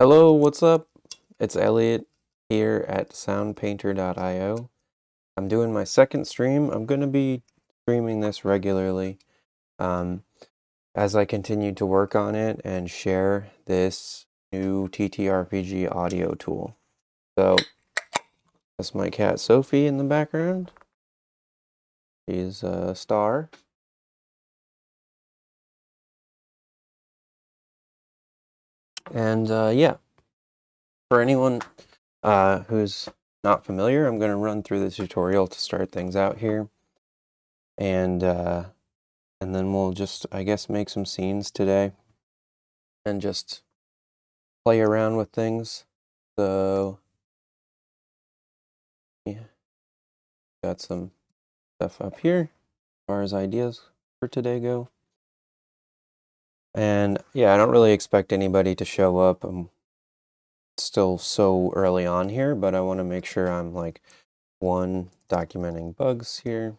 Hello, what's up? It's Elliot here at soundpainter.io. I'm doing my second stream. I'm going to be streaming this regularly um, as I continue to work on it and share this new TTRPG audio tool. So that's my cat Sophie in the background. She's a star. And yeah, for anyone who's not familiar, I'm going to run through the tutorial to start things out here. And then we'll just, I guess, make some scenes today and just play around with things. So, yeah, got some stuff up here as far as ideas for today go. And yeah, I don't really expect anybody to show up. I'm still so early on here, but I want to make sure I'm like, one, documenting bugs here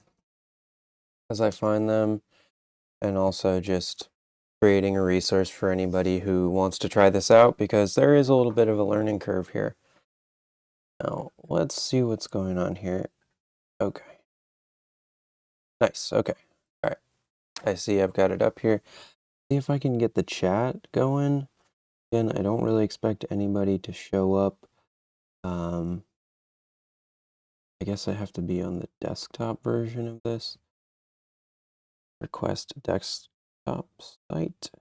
as I find them, and also just creating a resource for anybody who wants to try this out, because there is a little bit of a learning curve here. Now, let's see what's going on here. Okay. Nice. Okay. All right. I see I've got it up here. See if I can get the chat going. Again, I don't really expect anybody to show up. I guess I have to be on the desktop version of this. Request desktop site.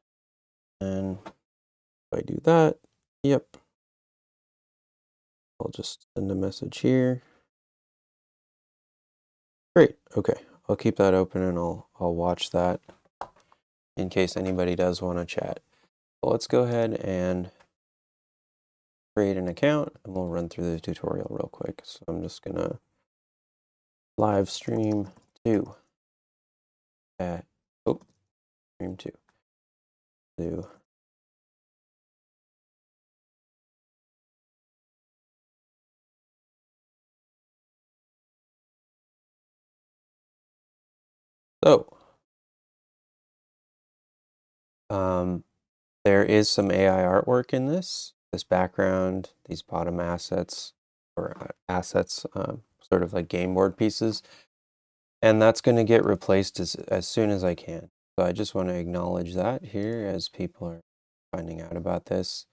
And if I do that, yep. I'll just send a message here. Great. Okay. I'll keep that open and I'll watch that in case anybody does want to chat. Well, let's go ahead and create an account and we'll run through the tutorial real quick. So I'm just gonna live stream 2 at stream 2. So there is some AI artwork in this background, these bottom assets, or assets, sort of like game board pieces. And that's going to get replaced as soon as I can. So I just want to acknowledge that here as people are finding out about this.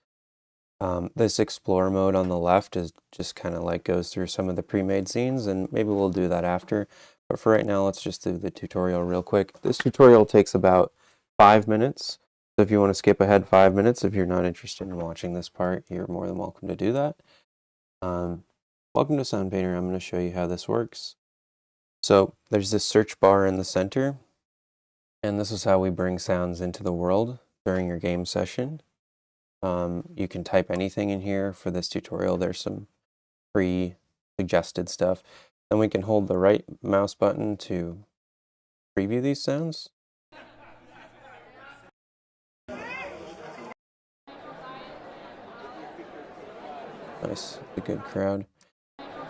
This explore mode on the left is just kind of like goes through some of the pre-made scenes, and maybe we'll do that after. But for right now, let's just do the tutorial real quick. This tutorial takes about 5 minutes. So if you want to skip ahead 5 minutes, if you're not interested in watching this part, you're more than welcome to do that. Welcome to Sound Painter. I'm going to show you how this works. So there's this search bar in the center, and this is how we bring sounds into the world during your game session. You can type anything in here. For this tutorial, there's some pre-suggested stuff. Then we can hold the right mouse button to preview these sounds. Nice, a good crowd.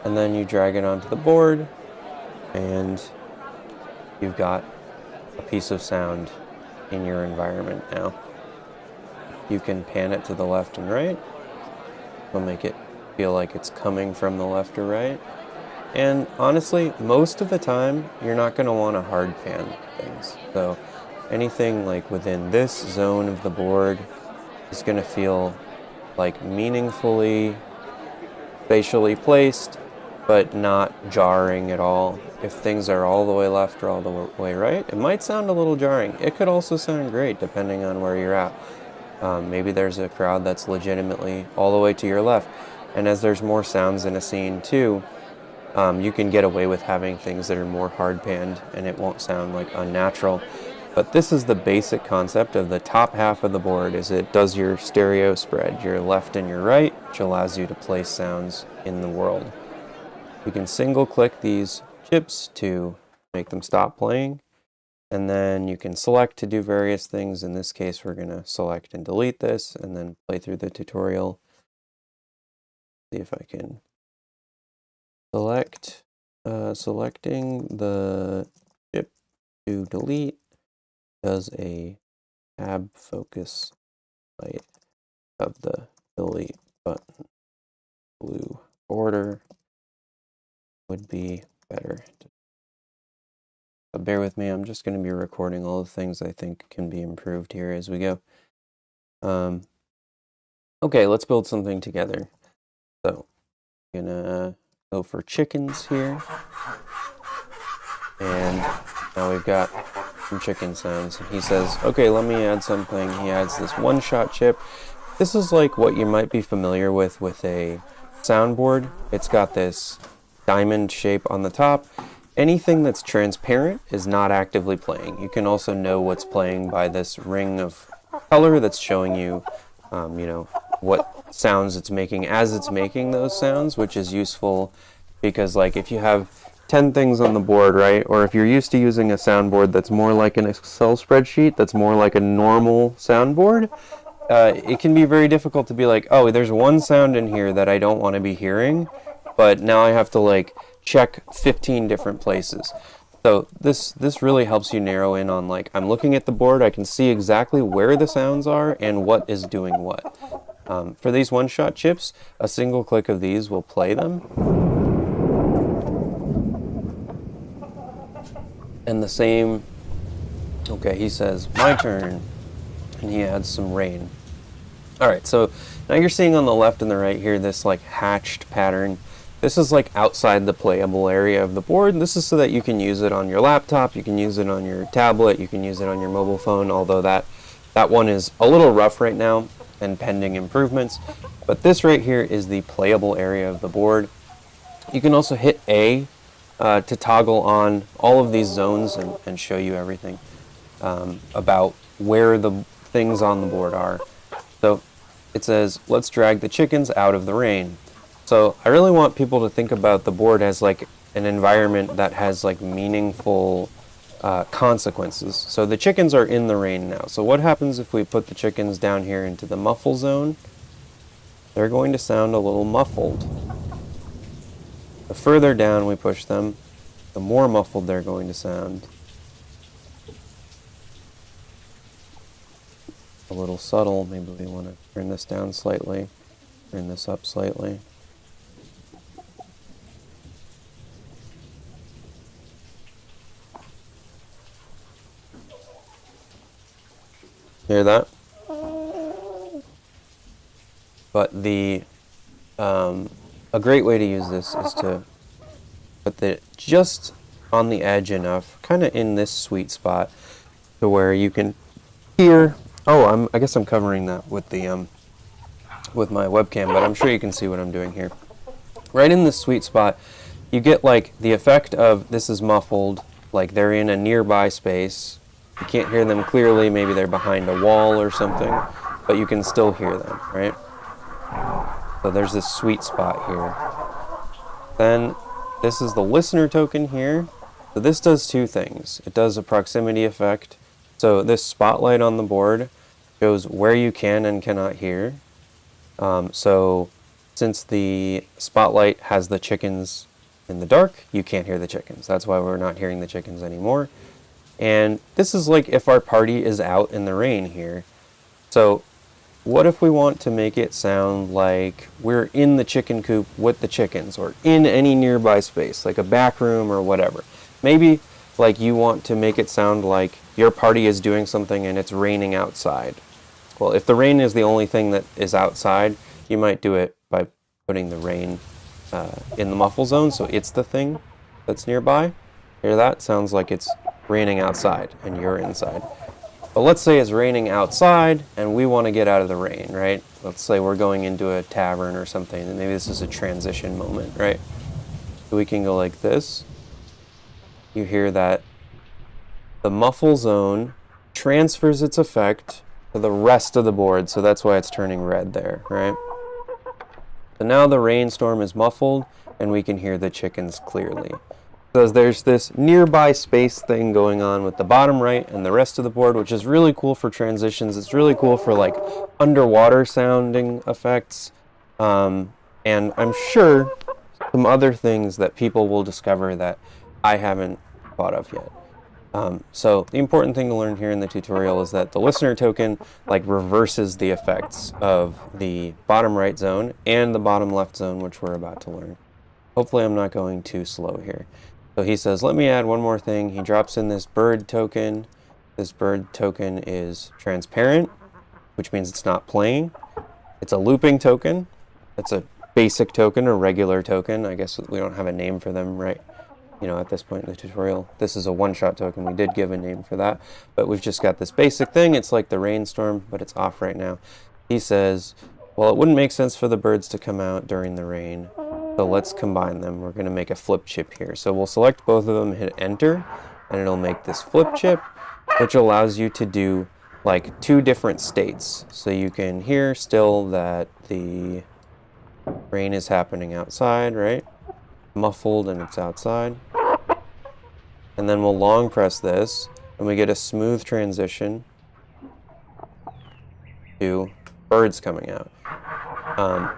And then you drag it onto the board, and you've got a piece of sound in your environment now. You can pan it to the left and right. It'll make it feel like it's coming from the left or right. And honestly, most of the time, you're not going to want to hard pan things. So anything like within this zone of the board is going to feel like meaningfully spatially placed, but not jarring at all. If things are all the way left or all the way right, it might sound a little jarring. It could also sound great depending on where you're at. Maybe there's a crowd that's legitimately all the way to your left. And as there's more sounds in a scene too, you can get away with having things that are more hard panned and it won't sound like unnatural. But this is the basic concept of the top half of the board. Is it does your stereo spread, your left and your right, which allows you to place sounds in the world. You can single click these chips to make them stop playing. And then you can select to do various things. In this case, we're going to select and delete this and then play through the tutorial. See if I can select, selecting the chip to delete does a tab focus light of the delete button. Blue border would be better. But bear with me, I'm just going to be recording all the things I think can be improved here as we go. Okay, let's build something together. So, I'm gonna go for chickens here. And now we've got some chicken sounds. And he says, okay, let me add something. He adds this one-shot chip. This is like what you might be familiar with a soundboard. It's got this diamond shape on the top. Anything that's transparent is not actively playing. You can also know what's playing by this ring of color that's showing you, what sounds it's making as it's making those sounds, which is useful because, like, if you have 10 things on the board, right, or if you're used to using a soundboard that's more like an Excel spreadsheet, that's more like a normal soundboard, it can be very difficult to be like, oh, there's one sound in here that I don't want to be hearing, but now I have to, like, check 15 different places. So this really helps you narrow in on, like, I'm looking at the board, I can see exactly where the sounds are and what is doing what. For these one-shot chips, a single click of these will play them. And the same, okay, he says, my turn, and he adds some rain. All right, so now you're seeing on the left and the right here this, like, hatched pattern. This is, like, outside the playable area of the board. This is so that you can use it on your laptop, you can use it on your tablet, you can use it on your mobile phone, although that one is a little rough right now and pending improvements. But this right here is the playable area of the board. You can also hit A to toggle on all of these zones and show you everything about where the things on the board are. So it says, let's drag the chickens out of the rain. So I really want people to think about the board as like an environment that has like meaningful consequences. So the chickens are in the rain now. So what happens if we put the chickens down here into the muffle zone? They're going to sound a little muffled. The further down we push them, the more muffled they're going to sound. A little subtle, maybe we want to turn this down slightly, turn this up slightly. Hear that? But a great way to use this is to put it just on the edge enough, kind of in this sweet spot, to where you can hear. Oh, I guess I'm covering that with the with my webcam, but I'm sure you can see what I'm doing here. Right in this sweet spot, you get like the effect of this is muffled, like they're in a nearby space. You can't hear them clearly, maybe they're behind a wall or something, but you can still hear them, right? So there's this sweet spot here. Then this is the listener token here. So this does two things. It does a proximity effect. So this spotlight on the board shows where you can and cannot hear. So since the spotlight has the chickens in the dark, you can't hear the chickens. That's why we're not hearing the chickens anymore. And this is like if our party is out in the rain here. So what if we want to make it sound like we're in the chicken coop with the chickens, or in any nearby space, like a back room or whatever? Maybe like you want to make it sound like your party is doing something and it's raining outside. Well, if the rain is the only thing that is outside, you might do it by putting the rain in the muffle zone, so it's the thing that's nearby. Hear that? Sounds like it's raining outside and you're inside. But let's say it's raining outside and we want to get out of the rain, right? Let's say we're going into a tavern or something, and maybe this is a transition moment, right? So we can go like this. You hear that the muffle zone transfers its effect to the rest of the board, so that's why it's turning red there, right? So now the rainstorm is muffled and we can hear the chickens clearly. So there's this nearby space thing going on with the bottom right and the rest of the board, which is really cool for transitions. It's really cool for like underwater sounding effects. And I'm sure some other things that people will discover that I haven't thought of yet. So the important thing to learn here in the tutorial is that the listener token like reverses the effects of the bottom right zone and the bottom left zone, which we're about to learn. Hopefully I'm not going too slow here. So he says, let me add one more thing. He drops in this bird token. This bird token is transparent, which means it's not playing. It's a looping token. It's a basic token or regular token. I guess we don't have a name for them, right? You know, at this point in the tutorial. This is a one-shot token. We did give a name for that, but we've just got this basic thing. It's like the rainstorm, but it's off right now. He says, well, it wouldn't make sense for the birds to come out during the rain, so let's combine them. We're going to make a flip chip here. So we'll select both of them, hit enter, and it'll make this flip chip, which allows you to do like 2 different states. So you can hear still that the rain is happening outside, right? Muffled and it's outside. And then we'll long press this and we get a smooth transition to birds coming out.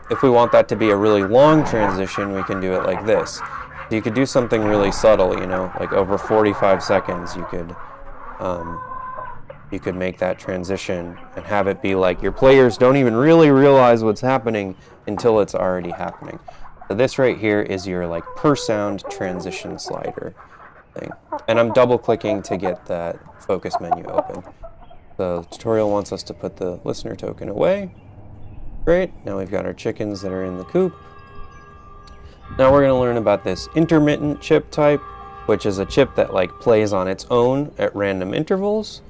If we want that to be a really long transition, we can do it like this. So you could do something really subtle, you know, like over 45 seconds you could make that transition and have it be like your players don't even really realize what's happening until it's already happening. So this right here is your like per sound transition slider thing. And I'm double clicking to get that focus menu open. The tutorial wants us to put the listener token away. Great, now we've got our chickens that are in the coop. Now we're going to learn about this intermittent chip type, which is a chip that like plays on its own at random intervals.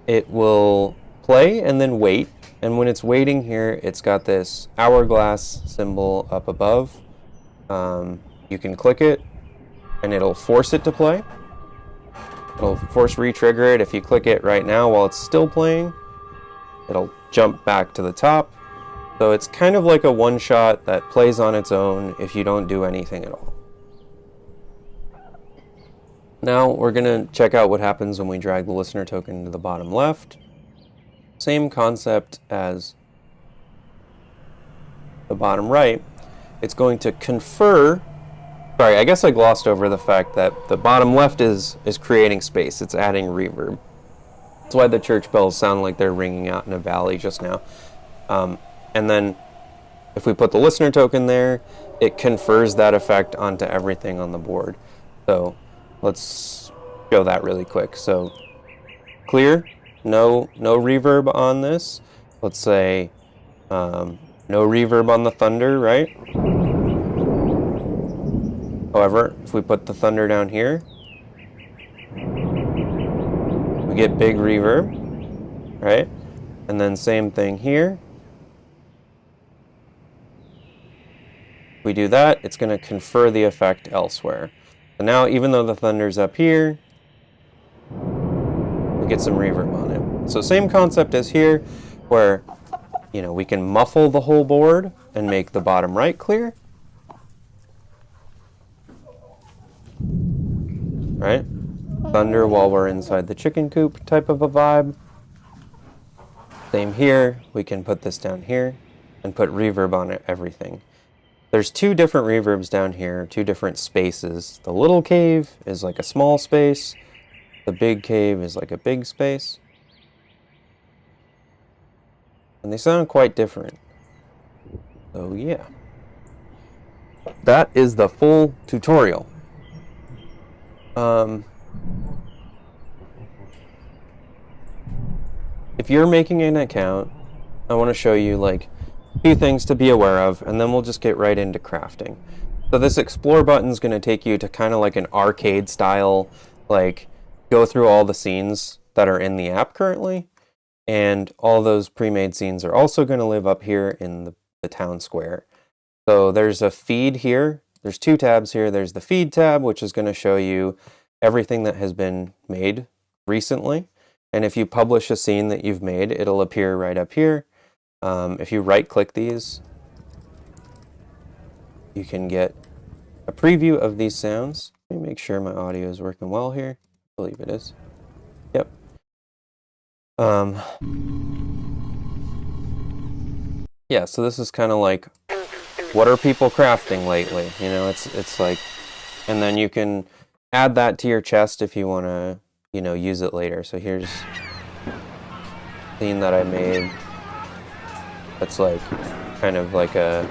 It will play and then wait, and when it's waiting here, it's got this hourglass symbol up above. You can click it, and it'll force it to play. It'll force re-trigger it. If you click it right now while it's still playing, it'll jump back to the top. So it's kind of like a one-shot that plays on its own if you don't do anything at all. Now we're going to check out what happens when we drag the listener token to the bottom left. Same concept as the bottom right. It's going to confer, sorry, I guess I glossed over the fact that the bottom left is creating space. It's adding reverb. That's why the church bells sound like they're ringing out in a valley just now. And then if we put the listener token there, it confers that effect onto everything on the board. So let's show that really quick. So clear, no reverb on this. Let's say no reverb on the thunder, right? However, if we put the thunder down here, we get big reverb, right? And then same thing here. If we do that, it's going to confer the effect elsewhere. So now, even though the thunder's up here, we get some reverb on it. So same concept as here, where, you know, we can muffle the whole board and make the bottom right clear. Right? Thunder while we're inside the chicken coop type of a vibe. Same here, we can put this down here and put reverb on everything. There's 2 different reverbs down here, 2 different spaces. The little cave is like a small space. The big cave is like a big space. And they sound quite different. So yeah. That is the full tutorial. If you're making an account, I want to show you like a few things to be aware of, and then we'll just get right into crafting. So this explore button is going to take you to kind of like an arcade style, like go through all the scenes that are in the app currently, and all those pre-made scenes are also going to live up here in the town square. So there's a feed here. There's 2 tabs here. There's the feed tab, which is going to show you everything that has been made recently. And if you publish a scene that you've made, it'll appear right up here. If you right-click these, you can get a preview of these sounds. Let me make sure my audio is working well here. I believe it is. Yep. Yeah, so this is kind of like, what are people crafting lately? You know, it's like, and then you can add that to your chest if you want to you know, use it later. So here's a scene that I made that's like kind of like a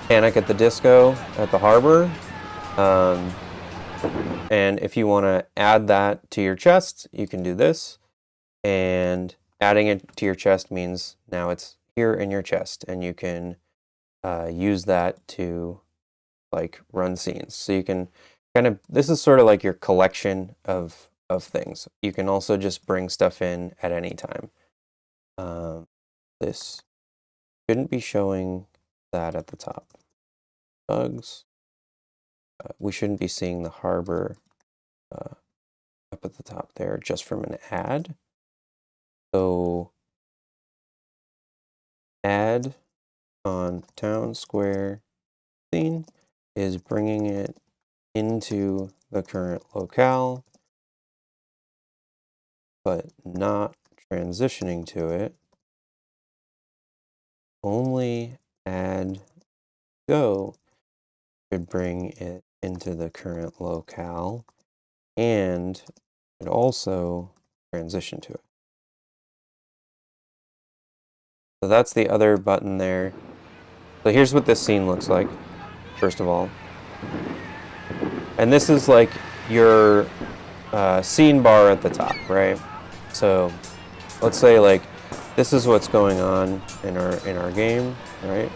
Panic at the Disco at the harbor. And if you want to add that to your chest, you can do this. And adding it to your chest means now it's here in your chest, and you can use that to like run scenes. So you can kind of, this is sort of like your collection of things. You can also just bring stuff in at any time. This shouldn't be showing that at the top. Bugs. We shouldn't be seeing the harbor up at the top there just from an ad. So add on town square scene is bringing it into the current locale, but not transitioning to it. Only add go should bring it into the current locale, and it also transition to it. So that's the other button there. So here's what this scene looks like, first of all. And this is like your scene bar at the top, right? So let's say like this is what's going on in our game, right?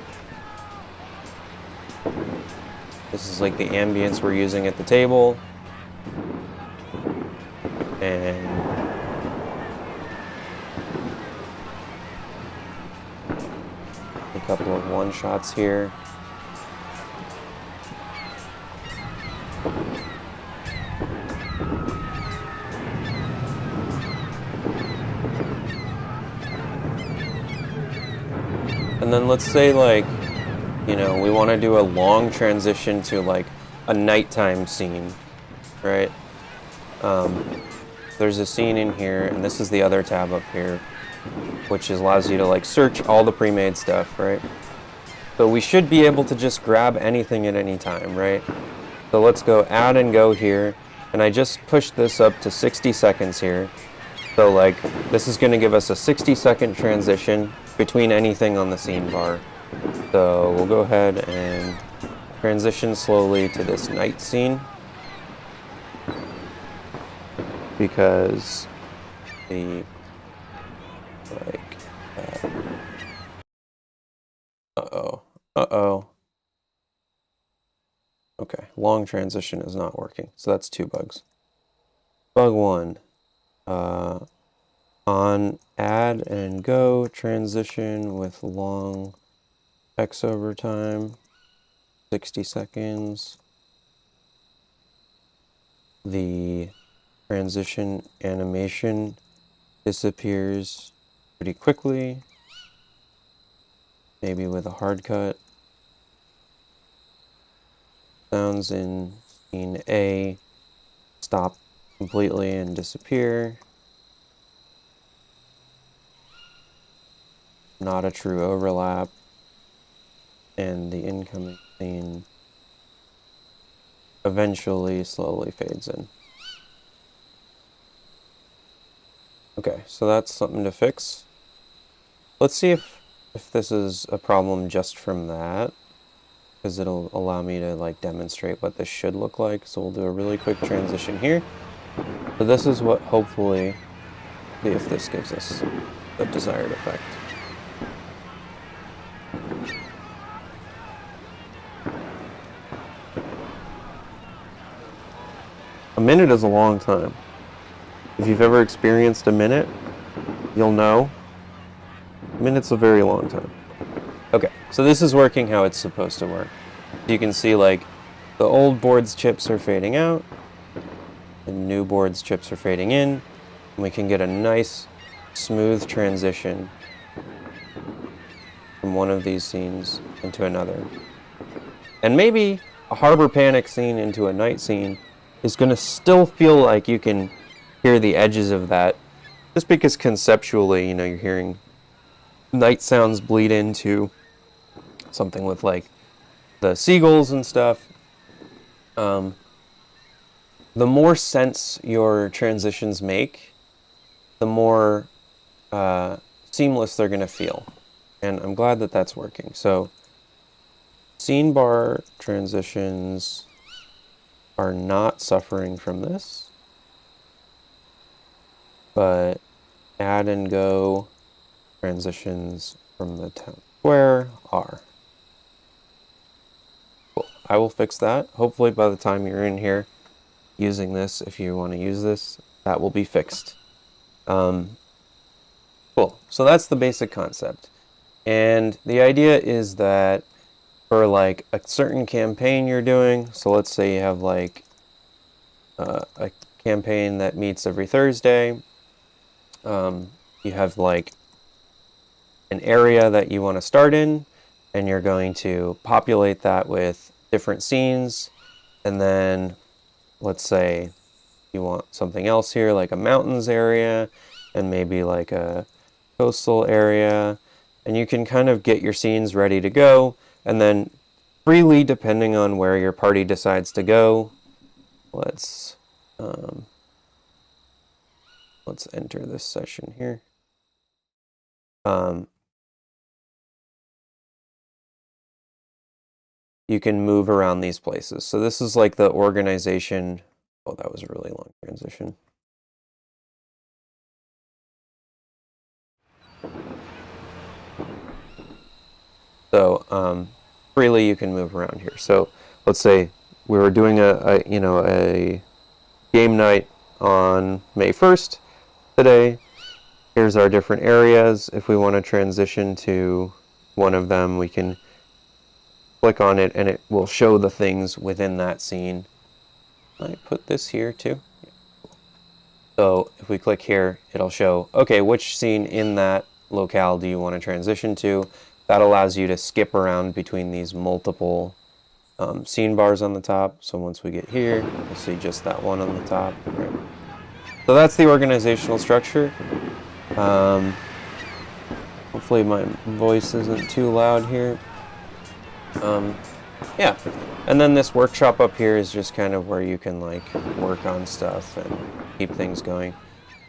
This is like the ambience we're using at the table. And a couple of one-shots here. And then let's say like, you know, we want to do a long transition to like a nighttime scene, right? There's a scene in here, and this is the other tab up here, which allows you to like search all the pre-made stuff, right? So we should be able to just grab anything at any time, right? So let's go add and go here, and I just pushed this up to 60 seconds here. So like this is going to give us a 60-second transition between anything on the scene bar. So we'll go ahead and transition slowly to this night scene, because the like okay, long transition is not working, so that's 2 bugs. Bug 1, on add and go transition with long X over time, 60 seconds. The transition animation disappears pretty quickly, maybe with a hard cut. Sounds in scene A stop completely and disappear. Not a true overlap. And the incoming scene eventually slowly fades in. Okay, so that's something to fix. Let's see if this is a problem just from that, because it'll allow me to like demonstrate what this should look like. So we'll do a really quick transition here. So this is what hopefully, see if this gives us the desired effect. A minute is a long time. If you've ever experienced a minute, you'll know. A minute's a very long time. Okay, so this is working how it's supposed to work. You can see like the old board's chips are fading out, the new board's chips are fading in, and we can get a nice smooth transition from one of these scenes into another. And maybe a harbor panic scene into a night scene is going to still feel like you can hear the edges of that, just because conceptually, you know, you're hearing night sounds bleed into something with like the seagulls and stuff. The the more sense your transitions make, the more seamless they're going to feel. And I'm glad that that's working. So scene bar transitions are not suffering from this, but add and go transitions from the town square are. Cool. I will fix that. Hopefully by the time you're in here using this, if you want to use this, that will be fixed. Cool. So that's the basic concept. And the idea is that for like a certain campaign you're doing, so let's say you have like a campaign that meets every Thursday, you have like an area that you want to start in, and you're going to populate that with different scenes, and then let's say you want something else here, like a mountains area, and maybe like a coastal area, and you can kind of get your scenes ready to go, and then freely, depending on where your party decides to go, let's enter this session here. You can move around these places. So this is like the organization. Oh, that was a really long transition. So freely you can move around here. So let's say we were doing a game night on May 1st today. Here's our different areas. If we want to transition to one of them, we can click on it and it will show the things within that scene. I put this here too. So if we click here, it'll show, okay, which scene in that locale do you want to transition to? That allows you to skip around between these multiple scene bars on the top. So once we get here, we'll see just that one on the top. Right. So that's the organizational structure. Hopefully my voice isn't too loud here. Yeah, and then this workshop up here is just kind of where you can like work on stuff and keep things going.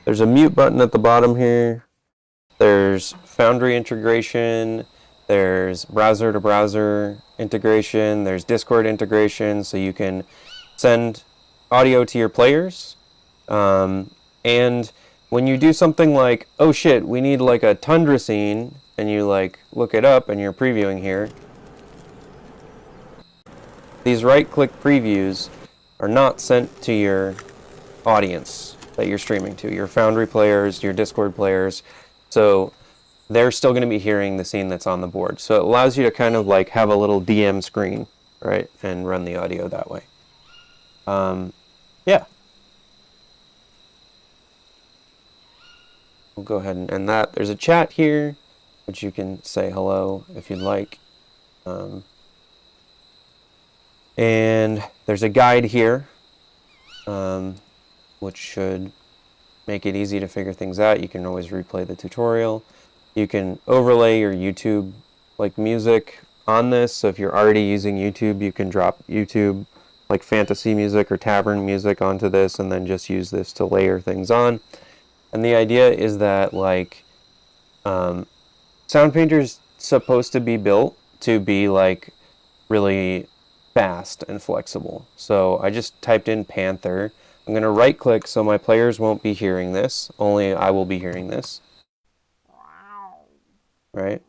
There's a mute button at the bottom here. There's Foundry integration. There's browser to browser integration. There's Discord integration, so you can send audio to your players. And when you do something like, oh shit, we need like a tundra scene, and you like look it up and you're previewing here, these right-click previews are not sent to your audience that you're streaming to, your Foundry players, your Discord players. So they're still going to be hearing the scene that's on the board. So it allows you to kind of like have a little DM screen, right, and run the audio that way. Yeah. We'll go ahead and end that. There's a chat here, which you can say hello if you'd like. And there's a guide here, which should make it easy to figure things out. You can always replay the tutorial. You can overlay your YouTube like music on this. So if you're already using YouTube, you can drop YouTube like fantasy music or tavern music onto this and then just use this to layer things on. And the idea is that like SoundPainter's supposed to be built to be like really fast and flexible. So I just typed in Panther. I'm going to right click so my players won't be hearing this, only I will be hearing this. Right?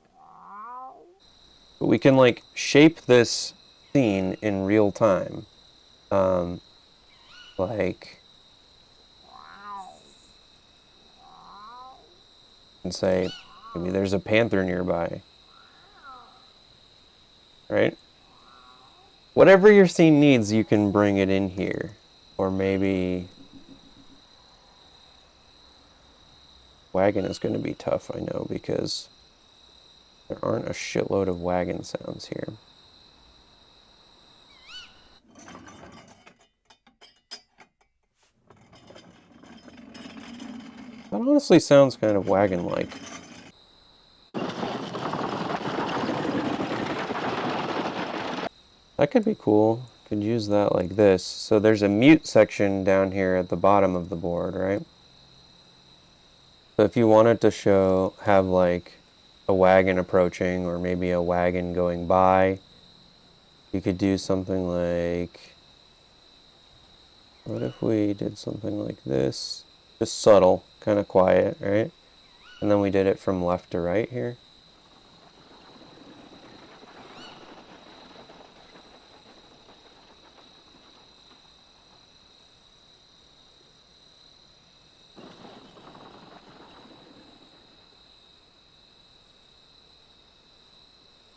But we can like shape this scene in real time. Like, and say, maybe there's a panther nearby. Right? Whatever your scene needs, you can bring it in here. Or maybe wagon is going to be tough, I know, because there aren't a shitload of wagon sounds here. That honestly sounds kind of wagon-like. That could be cool. could use that like this. So there's a mute section down here at the bottom of the board, right? So if you wanted to have like a wagon approaching or maybe a wagon going by, you could do something like, what if we did something like this? Just subtle, kind of quiet, right? And then we did it from left to right here.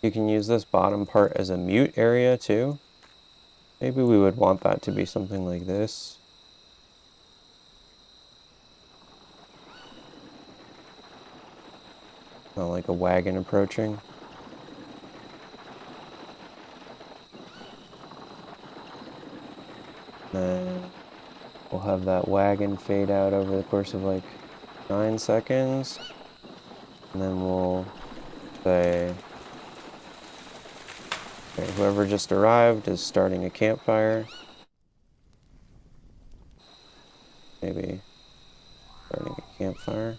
You can use this bottom part as a mute area too. Maybe we would want that to be something like this. Not like a wagon approaching. Then we'll have that wagon fade out over the course of like 9 seconds. And then we'll say, okay, whoever just arrived is starting a campfire. Maybe starting a campfire.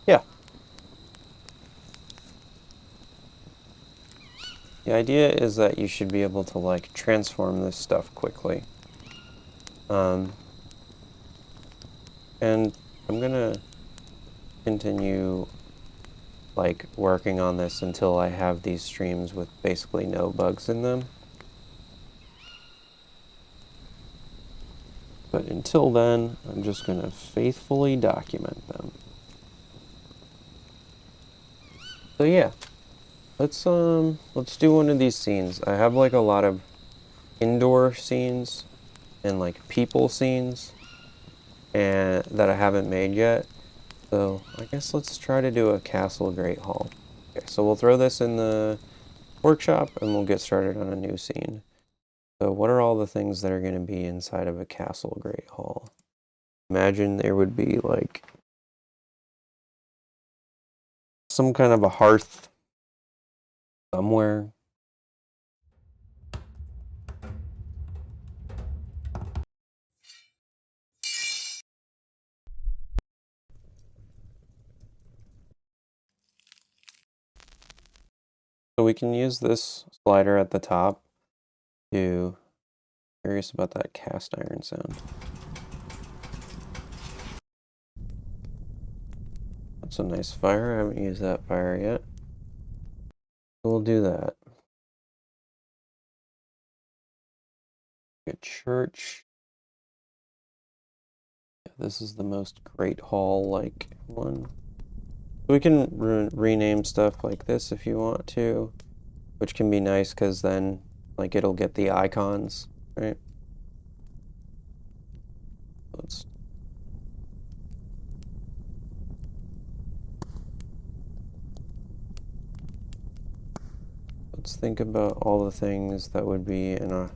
Yeah. The idea is that you should be able to like transform this stuff quickly. And I'm gonna continue like working on this until I have these streams with basically no bugs in them. But until then, I'm just gonna faithfully document them. So yeah, let's do one of these scenes. I have like a lot of indoor scenes and like people scenes and that I haven't made yet. So I guess let's try to do a castle great hall. Okay, so we'll throw this in the workshop and we'll get started on a new scene. So what are all the things that are going to be inside of a castle great hall? Imagine there would be like some kind of a hearth somewhere. So we can use this slider at the top to, curious about that cast iron sound. That's a nice fire. I haven't used that fire yet. We'll do that. A church. Yeah, this is the most great hall like one. We can rename stuff like this if you want to, which can be nice because then like it'll get the icons, right? Let's think about all the things that would be in a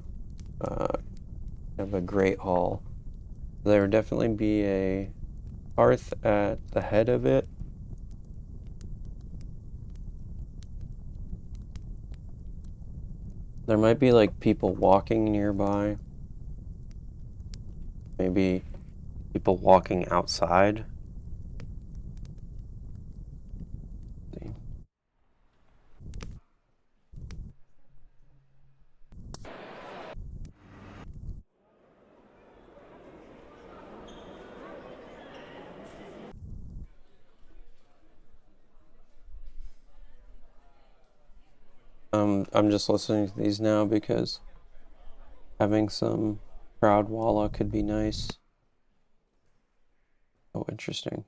of a great hall. There would definitely be a hearth at the head of it. There might be like people walking nearby. Maybe people walking outside. I'm just listening to these now because having some crowd walla could be nice. Oh, interesting.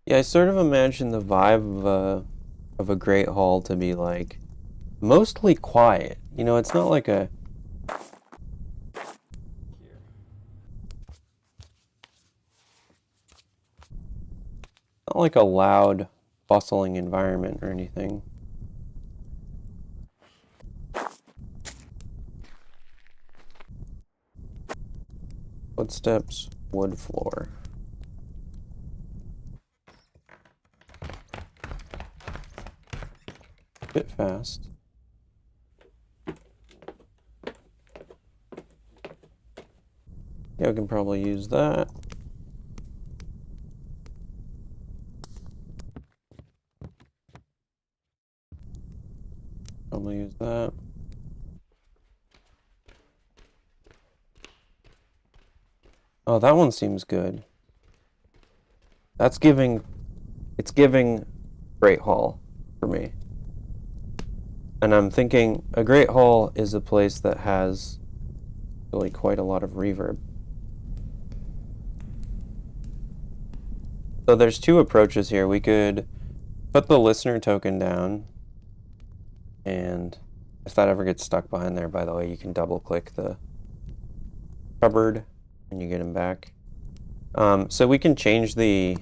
Yeah, I sort of imagine the vibe of a great hall to be like mostly quiet. You know, it's not like a not like a loud, bustling environment or anything. Footsteps, wood floor. Bit fast. Yeah, we can probably use that. Probably use that. Oh, that one seems good. It's giving Great Hall for me. And I'm thinking a Great Hall is a place that has really quite a lot of reverb. So there's two approaches here. We could put the listener token down, and if that ever gets stuck behind there, by the way, you can double click the cupboard and you get him back. So we can change the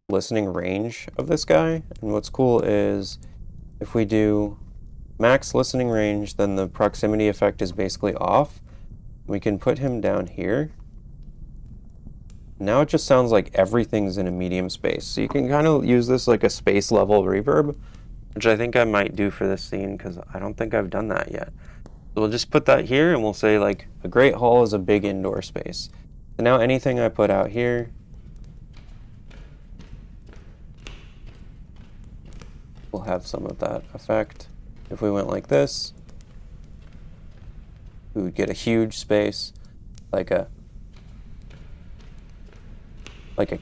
listening range of this guy, and what's cool is if we do max listening range, then the proximity effect is basically off. We can put him down here. Now it just sounds like everything's in a medium space. So you can kind of use this like a space level reverb, which I think I might do for this scene because I don't think I've done that yet. So we'll just put that here and we'll say like a Great Hall is a big indoor space. So now anything I put out here will have some of that effect. If we went like this, we would get a huge space, like a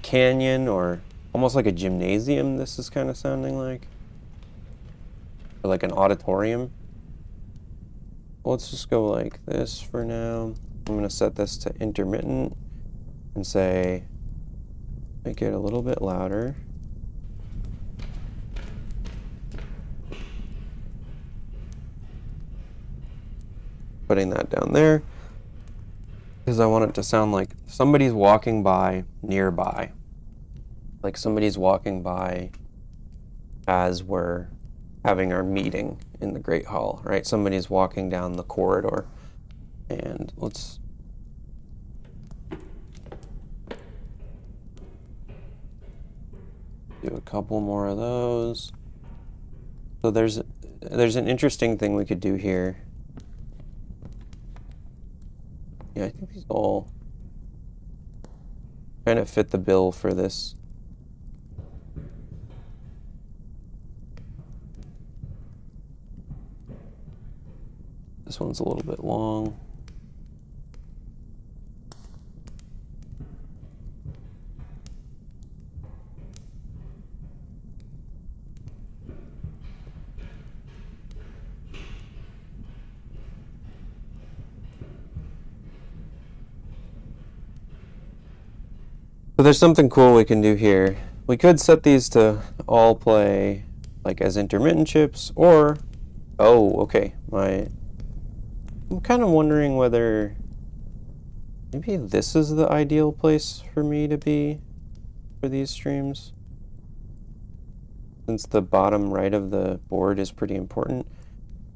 canyon or almost like a gymnasium. This is kind of sounding like, or like an auditorium. Let's just go like this for now. I'm going to set this to intermittent and say, make it a little bit louder. Putting that down there because I want it to sound like somebody's walking by nearby. Like somebody's walking by as we're having our meeting in the Great Hall, right? Somebody's walking down the corridor. And let's do a couple more of those. So there's an interesting thing we could do here. Yeah, I think these all kind of fit the bill for this. This one's a little bit long. So there's something cool we can do here. We could set these to all play like as intermittent chips, or, oh, okay, I'm kind of wondering whether maybe this is the ideal place for me to be for these streams, since the bottom right of the board is pretty important.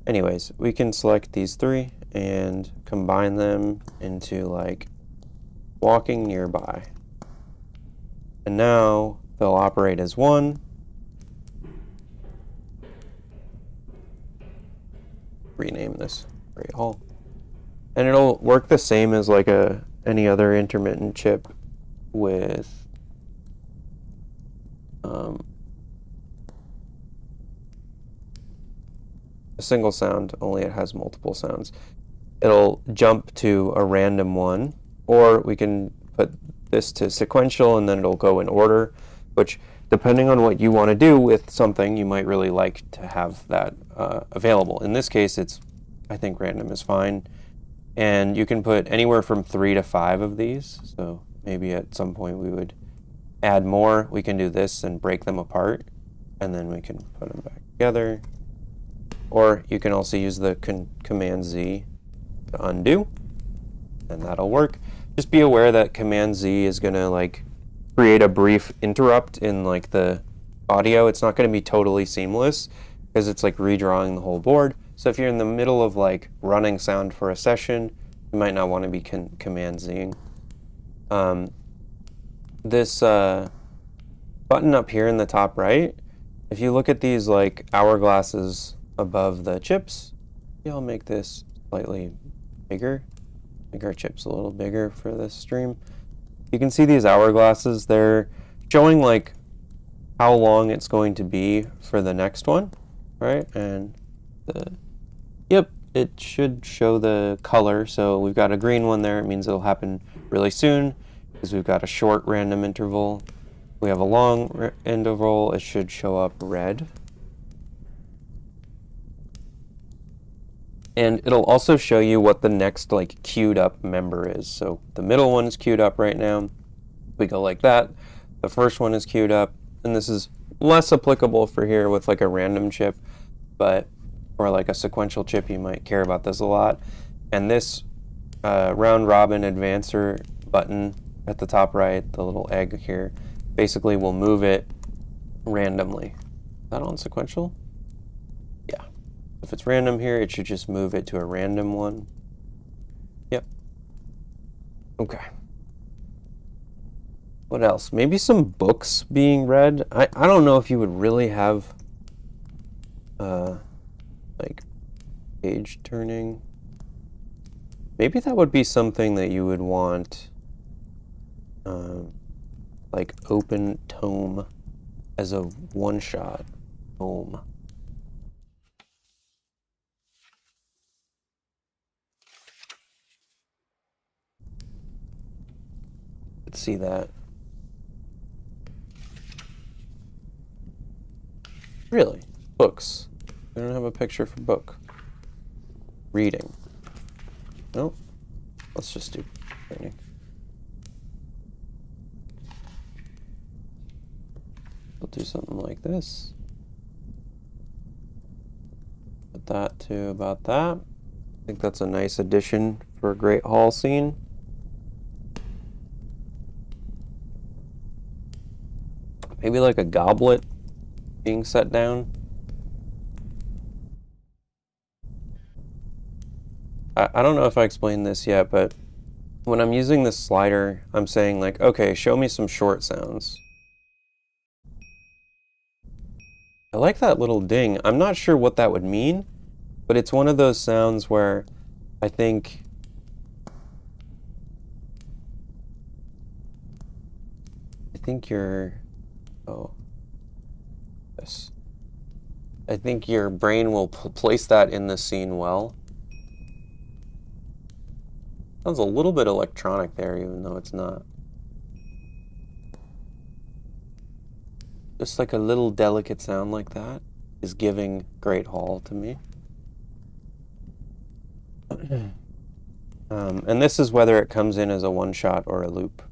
Anyways, we can select these three and combine them into like walking nearby. And now they'll operate as one. Rename this Great Hall. And it'll work the same as like any other intermittent chip with a single sound, only it has multiple sounds. It'll jump to a random one, or we can put this to sequential and then it'll go in order, which depending on what you want to do with something, you might really like to have that available. In this case, I think random is fine. And you can put anywhere from 3 to 5 of these. So maybe at some point we would add more. We can do this and break them apart, and then we can put them back together. Or you can also use the Command Z to undo, and that'll work. Just be aware that Command Z is gonna like create a brief interrupt in like the audio. It's not going to be totally seamless because it's like redrawing the whole board. So if you're in the middle of like running sound for a session, you might not want to be Command-Zing. This button up here in the top right, if you look at these like hourglasses above the chips, maybe I'll make this slightly bigger. Make our chips a little bigger for this stream. You can see these hourglasses, they're showing like how long it's going to be for the next one, right? And yep, it should show the color. So we've got a green one there. It means it'll happen really soon because we've got a short random interval. We have a long interval. It should show up red. And it'll also show you what the next like queued up member is. So the middle one is queued up right now. We go like that. The first one is queued up, and this is less applicable for here with like a random chip, but or like a sequential chip, you might care about this a lot. And this round robin advancer button at the top right, the little egg here, basically will move it randomly. Is that on sequential? Yeah. If it's random here, it should just move it to a random one. Yep. Okay. What else? Maybe some books being read. I don't know if you would really have like page turning. Maybe that would be something that you would want like open tome as a one-shot tome. Let's see that. Really? Books. I don't have a picture for book. Reading. Nope. Let's just do training. We'll do something like this. Put that to about that. I think that's a nice addition for a great hall scene. Maybe like a goblet being set down. I don't know if I explained this yet, but when I'm using this slider, I'm saying like, okay, show me some short sounds. I like that little ding. I'm not sure what that would mean, but it's one of those sounds where I think you're, oh, yes. I think your brain will place that in the scene well. Sounds a little bit electronic there, even though it's not. Just like a little delicate sound like that is giving great hall to me. And this is whether it comes in as a one-shot or a loop.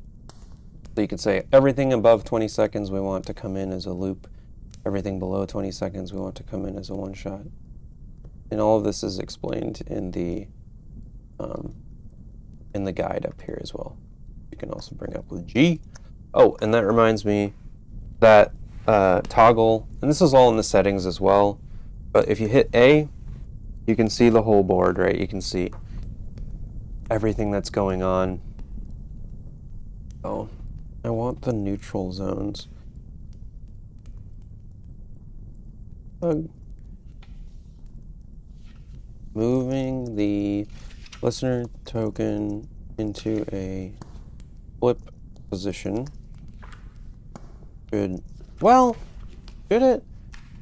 So you could say everything above 20 seconds we want to come in as a loop. Everything below 20 seconds we want to come in as a one-shot. And all of this is explained in the guide up here as well. You can also bring up with G. Oh, and that reminds me that toggle, and this is all in the settings as well, but if you hit A, you can see the whole board, right? You can see everything that's going on. Oh, I want the neutral zones. Moving the listener token into a flip position. Good. Well, should it?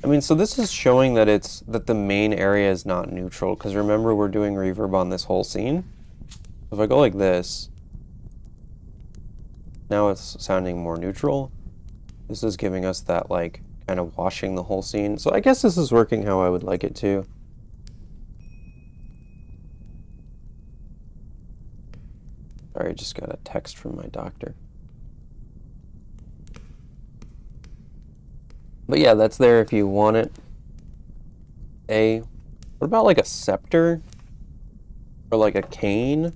I mean, so this is showing that that the main area is not neutral, because remember we're doing reverb on this whole scene. If I go like this, now it's sounding more neutral. This is giving us that like kind of washing the whole scene. So I guess this is working how I would like it to. Sorry, I just got a text from my doctor. But yeah, that's there if you want it. What about like a scepter? Or like a cane?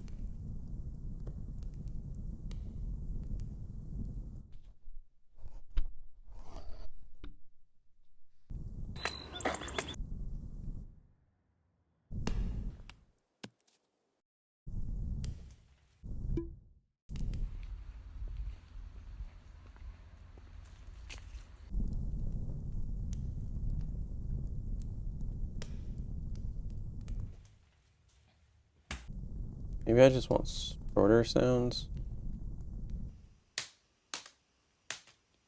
Maybe I just want shorter sounds.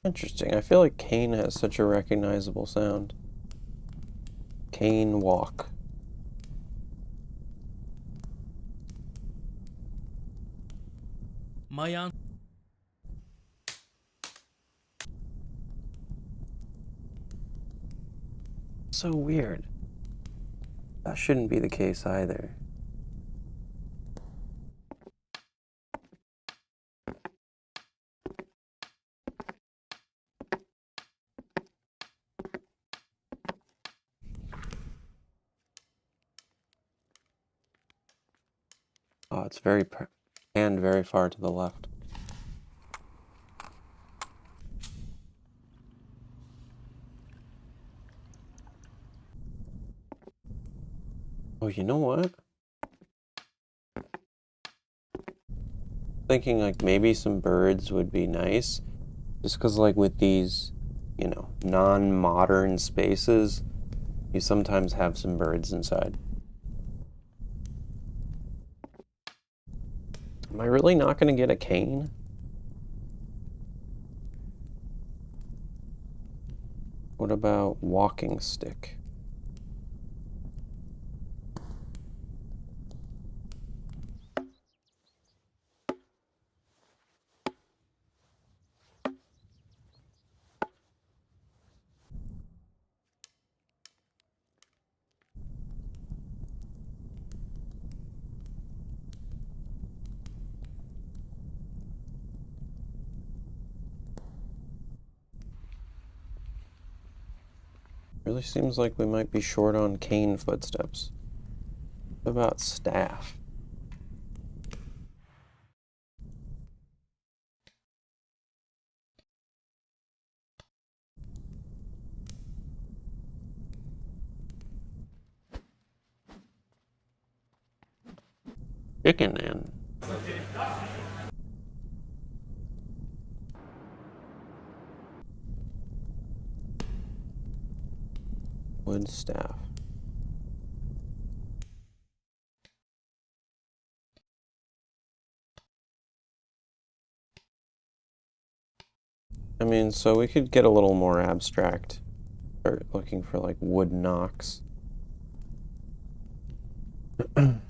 Interesting. I feel like cane has such a recognizable sound. Cane walk. So weird. That shouldn't be the case either. Oh, it's very and very far to the left. Oh, you know what? Thinking like maybe some birds would be nice, just because like with these, you know, non-modern spaces, you sometimes have some birds inside. Am I really not going to get a cane? What about walking stick? Really seems like we might be short on cane footsteps. What about staff? Chicken man. Wood staff. I mean, so we could get a little more abstract. Start looking for like wood knocks. That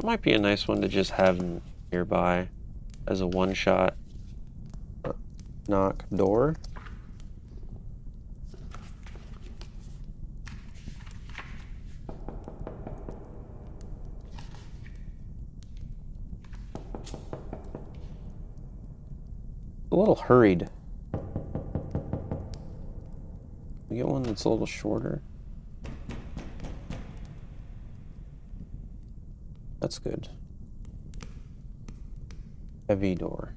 might be a nice one to just have nearby as a one-shot knock door. A little hurried. We get one that's a little shorter. That's good. Heavy door.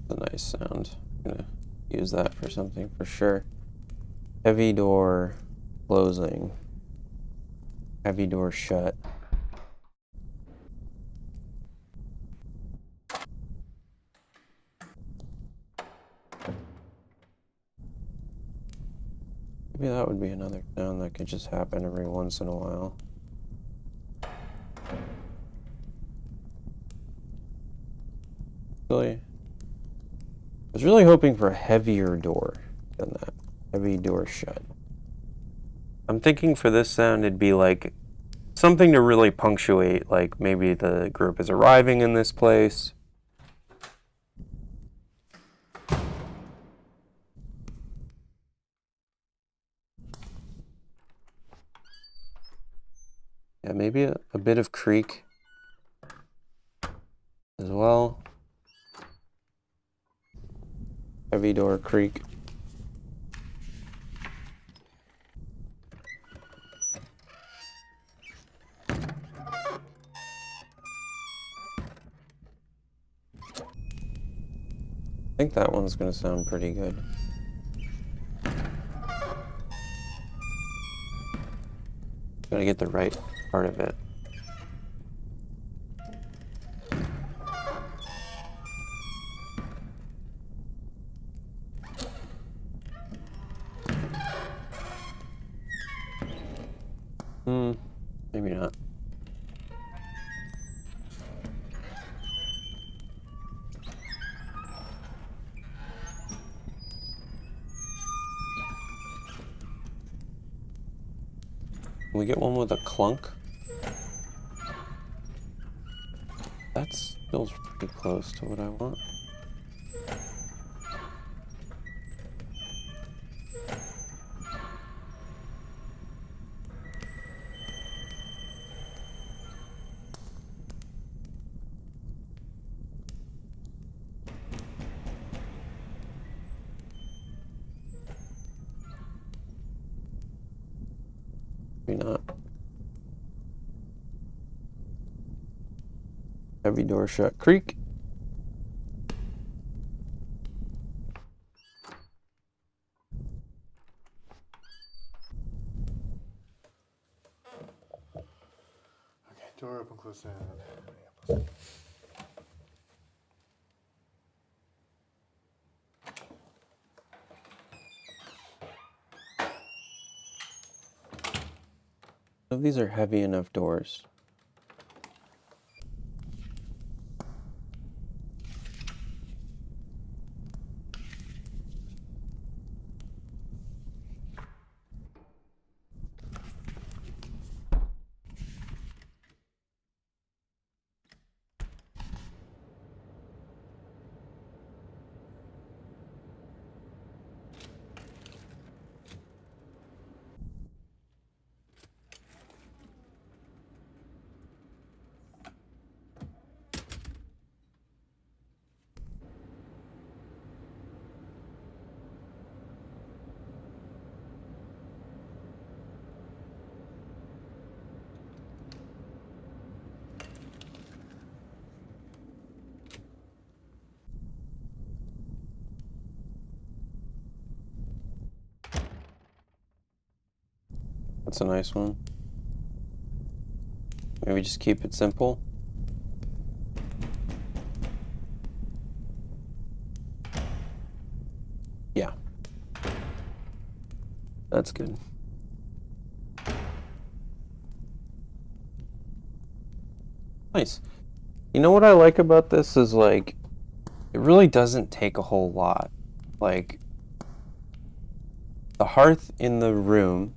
A nice sound. I'm gonna use that for something for sure. Heavy door closing. Heavy door shut. Maybe that would be another sound that could just happen every once in a while. Really, I was really hoping for a heavier door than that. Heavy door shut. I'm thinking for this sound it'd be like something to really punctuate, like maybe the group is arriving in this place. Yeah, maybe a bit of creak as well. Heavy door creak. think that one's going to sound pretty good. Gotta get the right part of it. Maybe not. Can we get one with a clunk? That feels pretty close to what I want. Maybe not. Heavy door shut. Creak. Okay, door open, close down. So these are heavy enough doors. That's a nice one. Maybe just keep it simple. Yeah. That's good. Nice. You know what I like about this is, like, it really doesn't take a whole lot. Like, the hearth in the room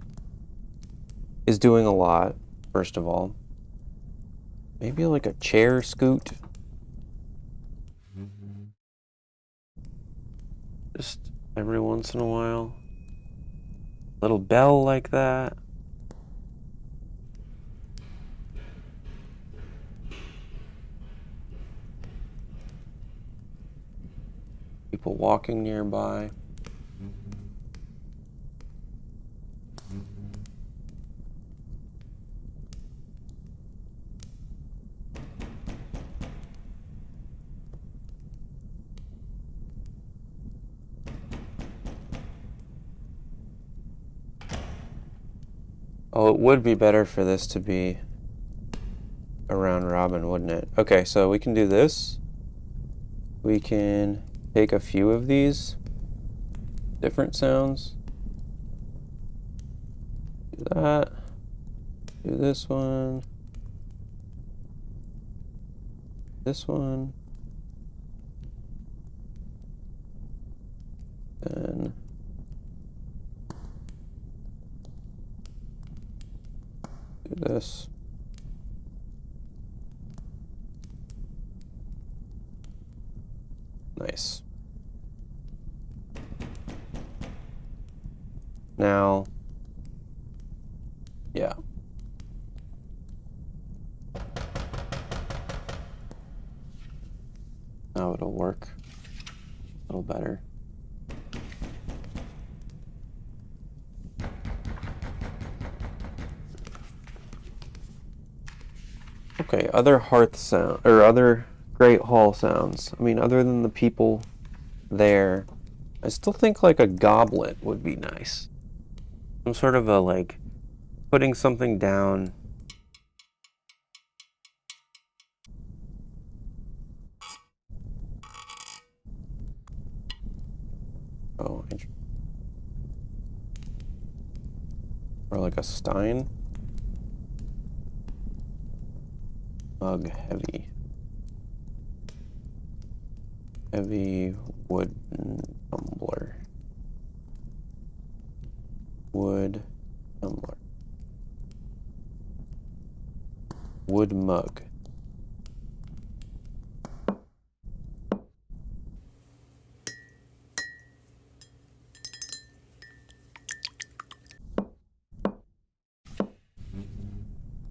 is doing a lot, first of all. Maybe like a chair scoot. Just every once in a while. Little bell like that. People walking nearby. Oh, it would be better for this to be a round robin, wouldn't it? Okay, so we can do this. We can take a few of these different sounds. Do that. Do this one. This one. And do this. Nice. Now, yeah. Now it'll work a little better. Okay, other hearth sound, or other Great Hall sounds. I mean, other than the people there. I still think like a goblet would be nice. Some sort of a like putting something down. Oh, or like a stein. Mug heavy. Heavy wooden tumbler. Wood tumbler. Wood mug.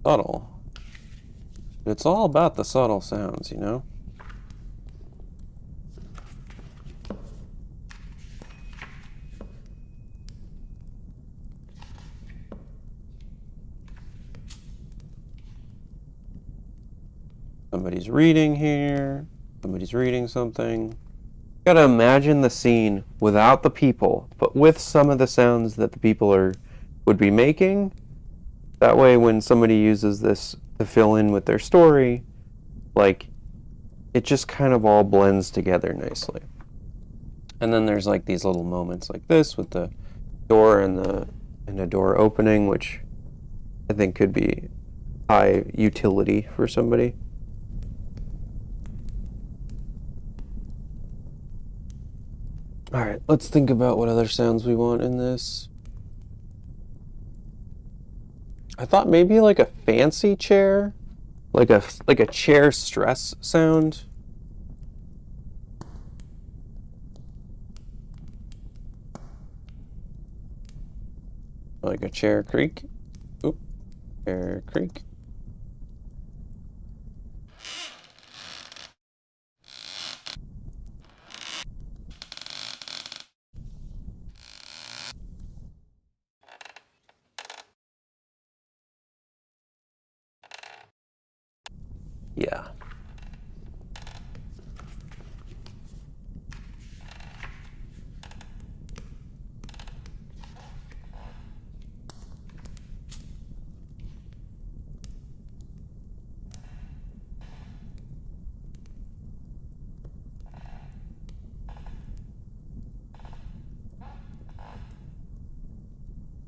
Subtle. It's all about the subtle sounds, you know? Somebody's reading here. Somebody's reading something. Gotta imagine the scene without the people, but with some of the sounds that the people would be making. That way, when somebody uses this to fill in with their story, like, it just kind of all blends together nicely. And then there's like these little moments like this with the door and a door opening, which I think could be high utility for somebody. All right, let's think about what other sounds we want in this. I thought maybe like a fancy chair, like a chair stress sound. Like a chair creak. Oop, chair creak. Yeah.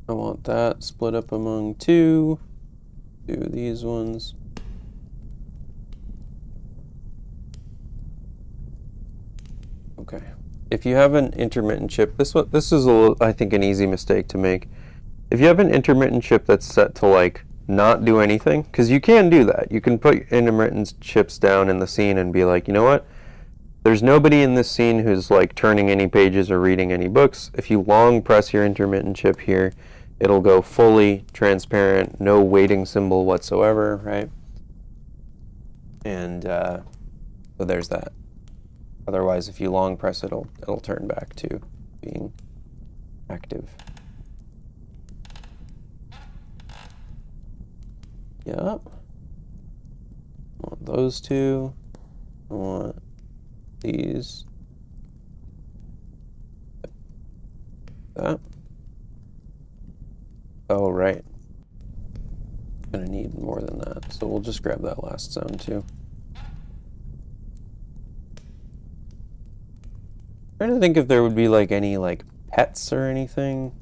I want that split up among two. Do these ones. Okay. If you have an intermittent chip, this is I think an easy mistake to make. If you have an intermittent chip that's set to like not do anything, because you can do that. You can put intermittent chips down in the scene and be like, you know what? There's nobody in this scene who's like turning any pages or reading any books. If you long press your intermittent chip here, it'll go fully transparent, no weighting symbol whatsoever, right? And so there's that. Otherwise, if you long press it, it'll turn back to being active. Yep. I want those two. I want these. That. Oh, right. Gonna need more than that, so we'll just grab that last sound too. Trying to think if there would be like any like pets or anything,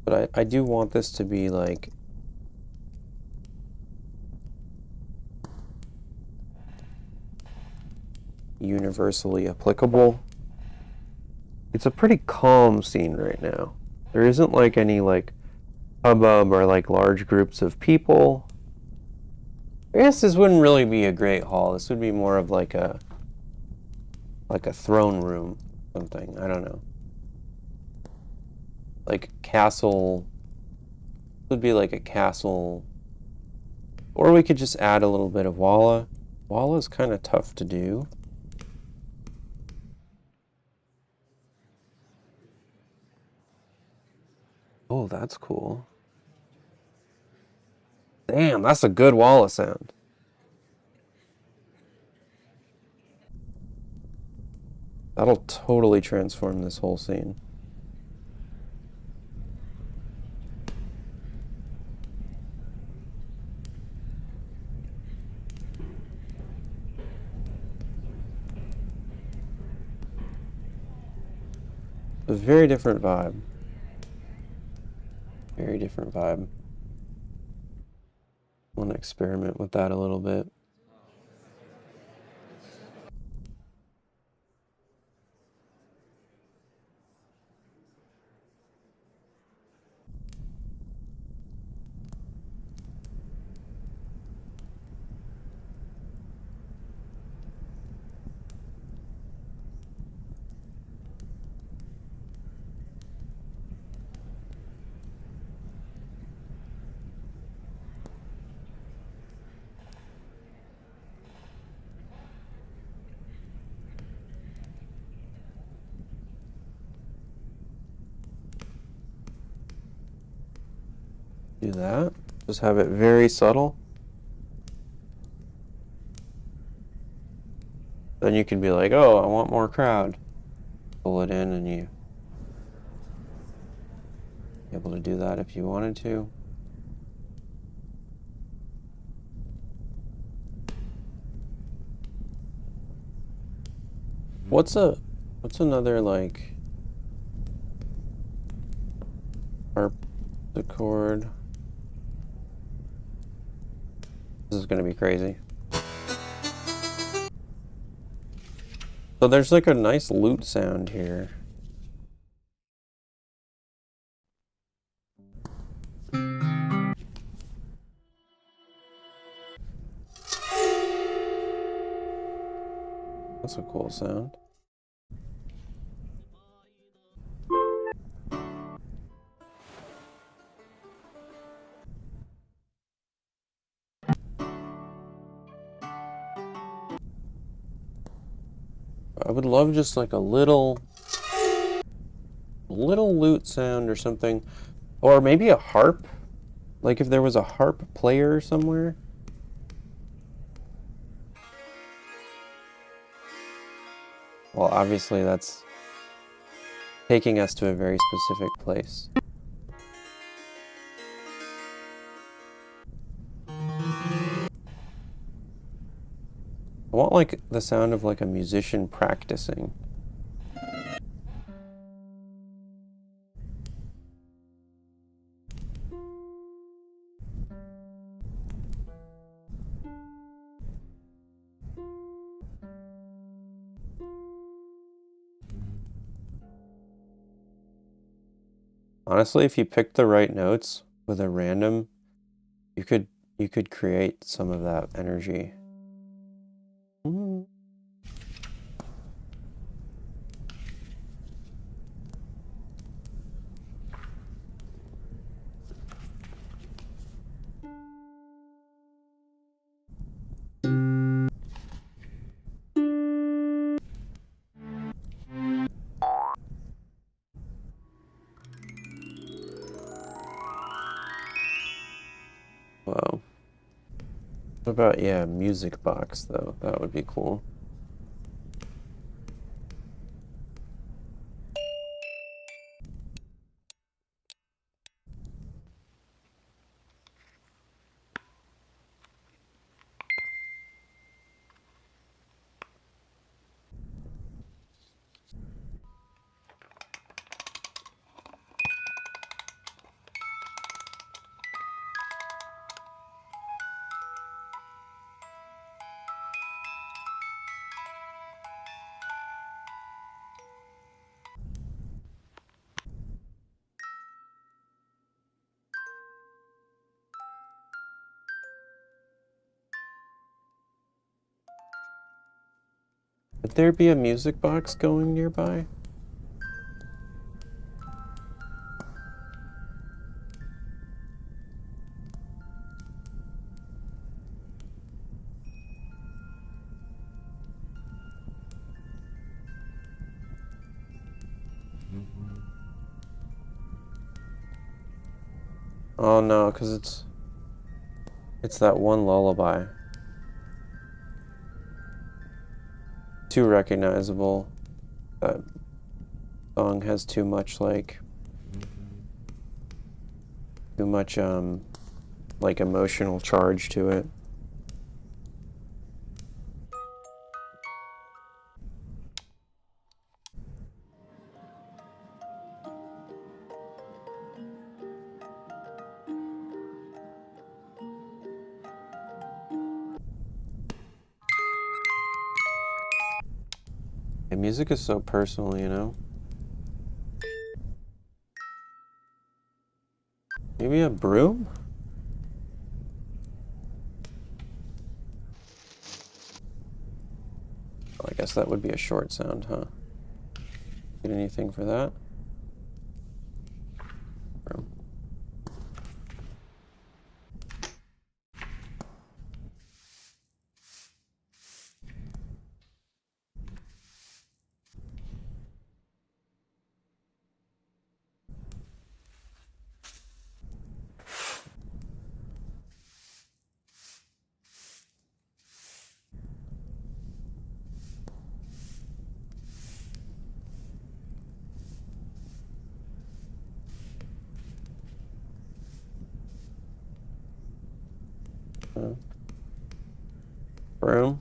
but I do want this to be like universally applicable. It's a pretty calm scene right now. There isn't like any like hubbub or like large groups of people. I guess this wouldn't really be a great hall. This would be more of like a throne room, something. I don't know. Like castle. Would be like a castle. Or we could just add a little bit of walla. Walla's kind of tough to do. Oh, that's cool. Damn, that's a good walla sound. That'll totally transform this whole scene. A very different vibe. Very different vibe. I want to experiment with that a little bit. Do that. Just have it very subtle. Then you can be like, oh, I want more crowd. Pull it in and you be able to do that if you wanted to. What's another like harpsichord? This is gonna be crazy. So there's like a nice lute sound here. That's a cool sound. I would love just like a little lute sound or something, or maybe a harp. Like if there was a harp player somewhere. Well, obviously that's taking us to a very specific place. I want like the sound of like a musician practicing. Honestly, if you picked the right notes with a random, you could create some of that energy. Wow. What about, yeah, music box though? That would be cool. Would there be a music box going nearby? Oh no, because it's that one lullaby. Too recognizable. that song has too much like emotional charge to it. And music is so personal, you know? Maybe a broom? Oh, I guess that would be a short sound, huh? Get anything for that? Broom. Broom?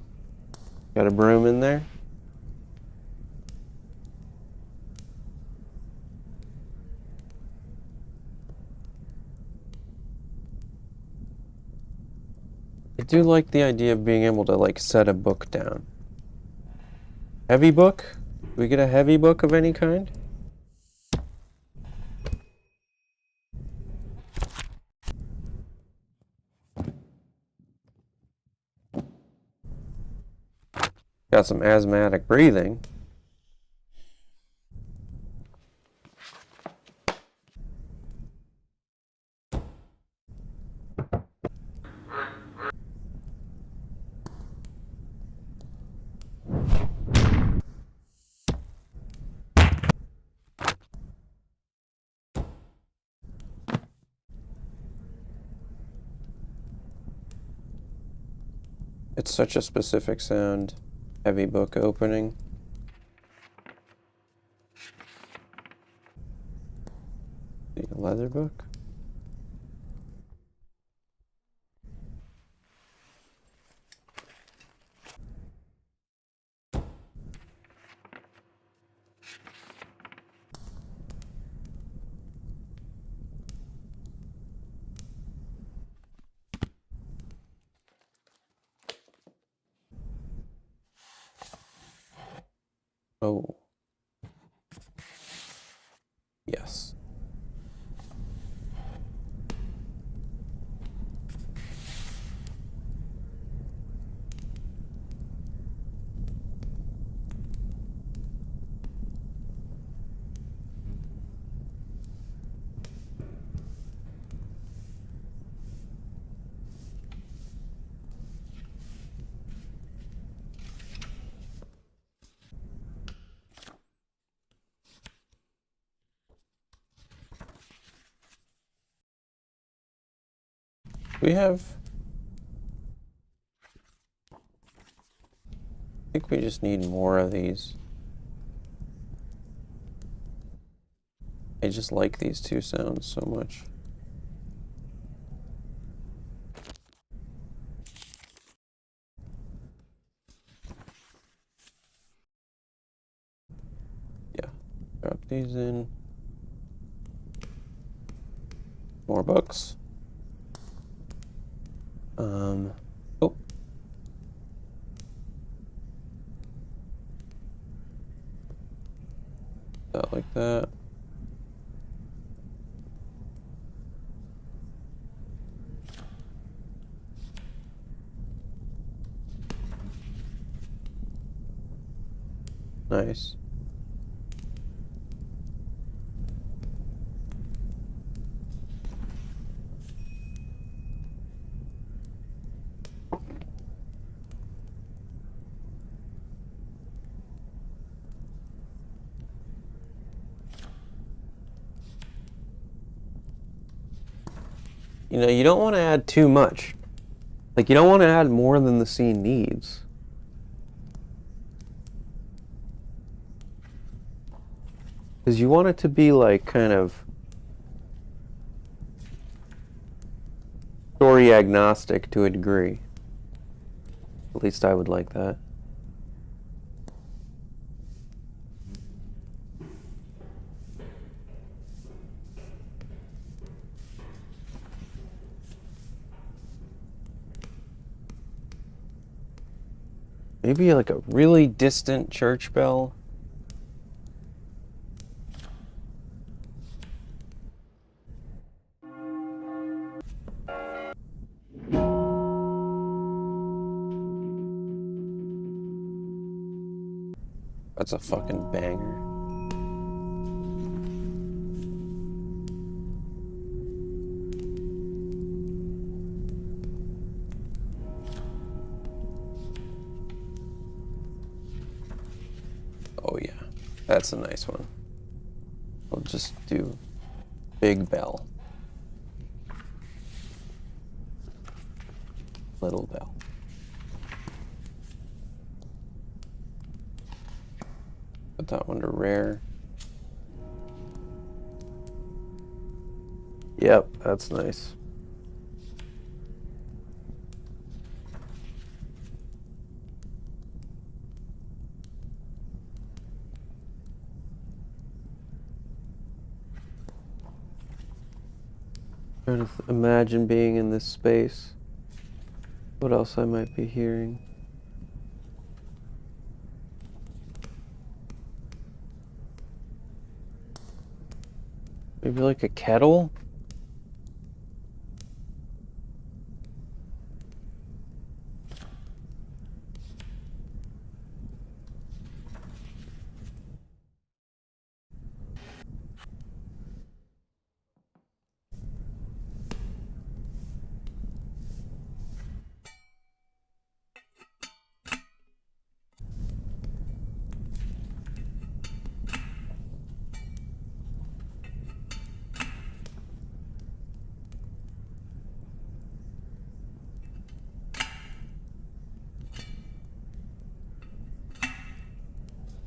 Got a broom in there? I do like the idea of being able to like set a book down. Heavy book? Do we get a heavy book of any kind? Got some asthmatic breathing. It's such a specific sound. Heavy book opening. The leather book. Oh. Yes. We have... I think we just need more of these. I just like these two sounds so much. Yeah, drop these in. More books. Oh. That like that. Nice. You know, you don't want to add too much. Like, you don't want to add more than the scene needs. Because you want it to be like kind of story agnostic to a degree. At least I would like that. Maybe like a really distant church bell. That's a fucking banger. Oh yeah, that's a nice one. I'll just do big bell. Little bell. Put that one to rare. Yep, that's nice. Trying to imagine being in this space. What else I might be hearing? Maybe like a kettle?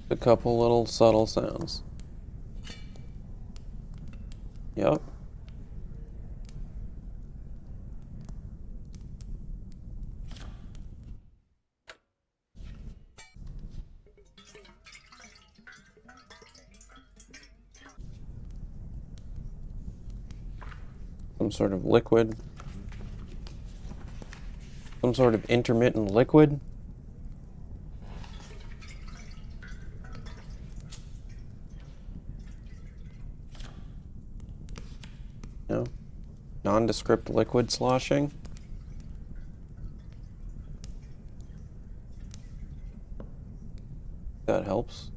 A couple little subtle sounds. Yep. Some sort of liquid. Some sort of intermittent liquid. No. Nondescript liquid sloshing. That helps.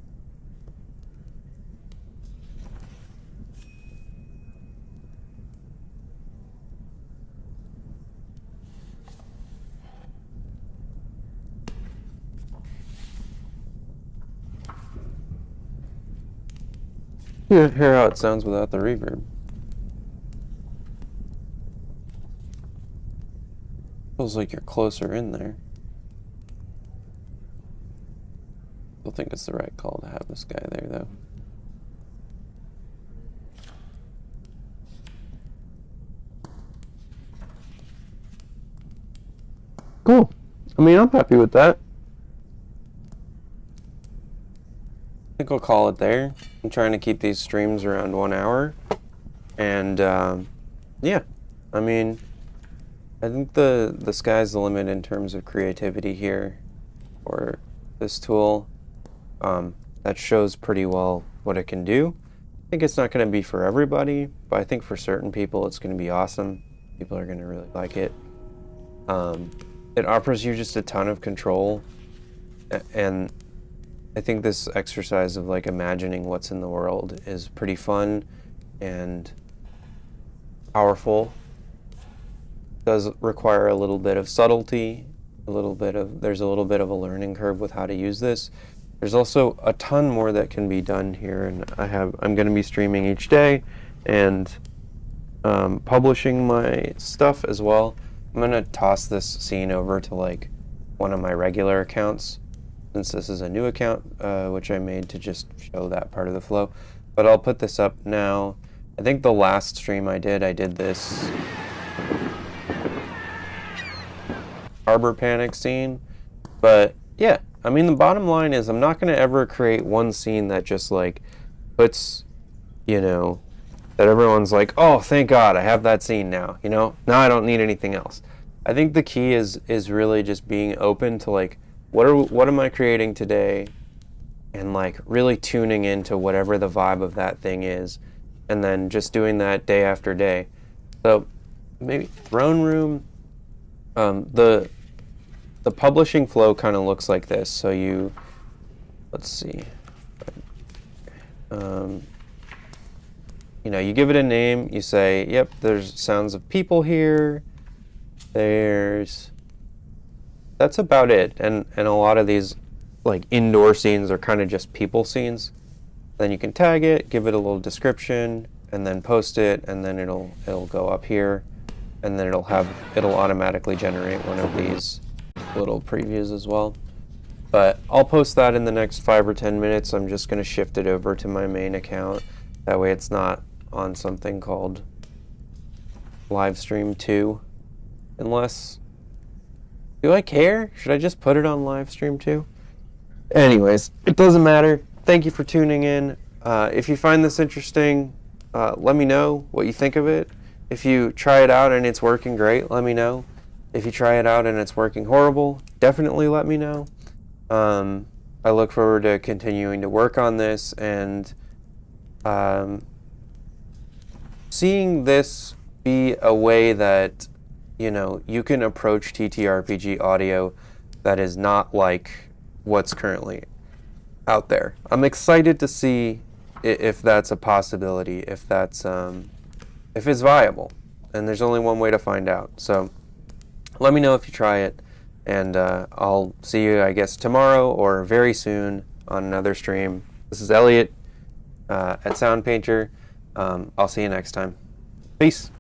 Hear how it sounds without the reverb. Feels like you're closer in there. Still think it's the right call to have this guy there, though. Cool. I mean, I'm happy with that. I think I'll call it there. I'm trying to keep these streams around 1 hour. And, yeah. I mean, I think the sky's the limit in terms of creativity here for this tool. That shows pretty well what it can do. I think it's not going to be for everybody, but I think for certain people it's going to be awesome. People are going to really like it. It offers you just a ton of control, and I think this exercise of like imagining what's in the world is pretty fun and powerful. Does require a little bit of subtlety, there's a little bit of a learning curve with how to use this. There's also a ton more that can be done here, and I'm going to be streaming each day and publishing my stuff as well. I'm going to toss this scene over to like one of my regular accounts, since this is a new account which I made to just show that part of the flow. but I'll put this up now. I think the last stream I did this Harbor Panic scene. But yeah, I mean, the bottom line is I'm not going to ever create one scene that just like puts, you know, that everyone's like, oh, thank God I have that scene now, you know, now I don't need anything else. I think the key is really just being open to like, what am I creating today, and like really tuning into whatever the vibe of that thing is, and then just doing that day after day. So maybe throne room, the publishing flow kind of looks like this. So let's see, you know, you give it a name, you say, yep, there's sounds of people here, that's about it. And a lot of these like indoor scenes are kind of just people scenes. Then you can tag it, give it a little description, and then post it, and then it'll go up here, and then it'll automatically generate one of these little previews as well. But I'll post that in the next 5 or 10 minutes. I'm just going to shift it over to my main account. That way it's not on something called Livestream 2. Unless, do I care? Should I just put it on Livestream 2? Anyways, it doesn't matter. Thank you for tuning in. If you find this interesting, let me know what you think of it. If you try it out and it's working great, let me know. If you try it out and it's working horrible, definitely let me know. I look forward to continuing to work on this and seeing this be a way that, you know, you can approach TTRPG audio that is not like what's currently out there. I'm excited to see if that's a possibility, if it's viable, and there's only one way to find out. So let me know if you try it, and I'll see you, I guess, tomorrow or very soon on another stream. This is Elliot at Sound Painter. I'll see you next time. Peace.